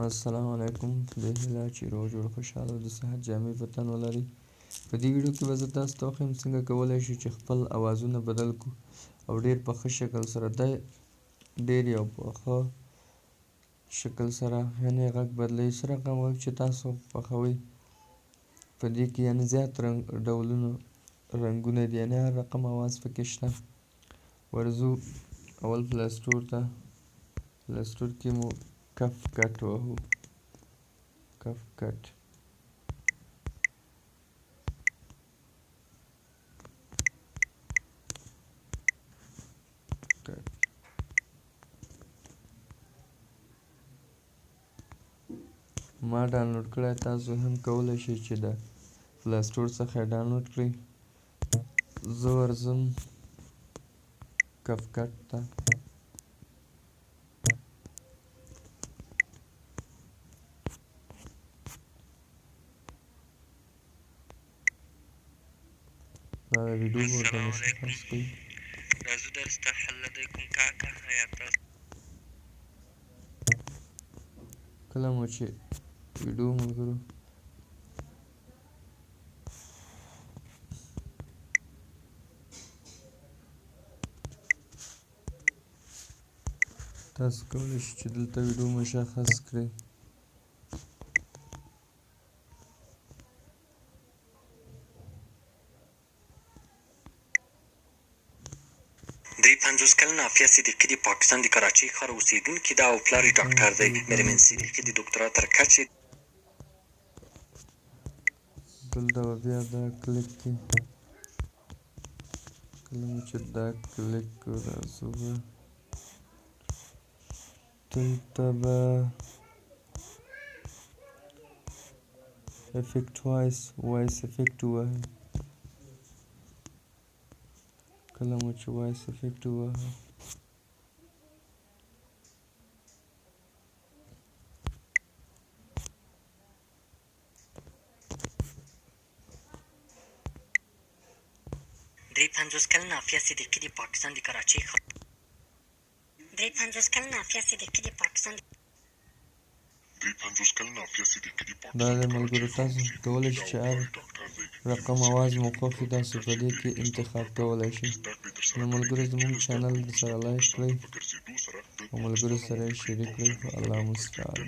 السلام علیکم. د هیله چې روغ جوړ خوشحاله او د صحت جامې په تن ولرئ. په دې ویډیو کې به زه تاسو ته وښیم څنګه کولی شو چې خپل اوازونه بدل کړو او ډېر په ښه شکل سره ډېر یو په ښه شکل سره یعنې غږ بدلوي. څه رقم غږ چې تاسو خوښوئ په دې کې یعنې زیات ډولونه رنګونه دي، یعنې هر رقم اواز پکې شته. ورځو اول پلی سټور ته، پلی سټور کې مو کف کټ وهو، کف کټ. ما ډاونلوډ کړی، تاسو هم کولی شئ چې د پلی سټور څخه یې ډاونلوډ کړئ. زه ورځم کف کټ ته. دا د ویډیو ورته مشخص کړئ. راځو درس ته. هل لدیکم کاکا حیات تاسو کله مو چې ویډیو ملګرو تاسو کولی شئ چې دلته ویډیو مشخص کړئ. درې 50 کلنه عافیه صدیقي د پاکستان د کراچۍ ښار اوسېدونکي ده او پلار یې ډاکټر دی. میرمن صدیقي د ډاکټرا تر کچې دلته به بیا دا کلیک کړئ. کله مو چې دا کلیک کړو راځو به دلته به افیکټ وایس افیکټ ووهئ. کله مو چې وایس افیکټ ووهه درې 50 کلنه عافیه صدیقي د پاکستان د کراچۍ ښار دا د ملګرو تاسو کولی شئ چې هر رقم اواز مو خوښ وي تاسو په دې کې انتخاب کولی شئ. نو ملګرو زموږ چینل سره لایک کړئ او ملګرو سره یې شریک کړئ. الله مستعان.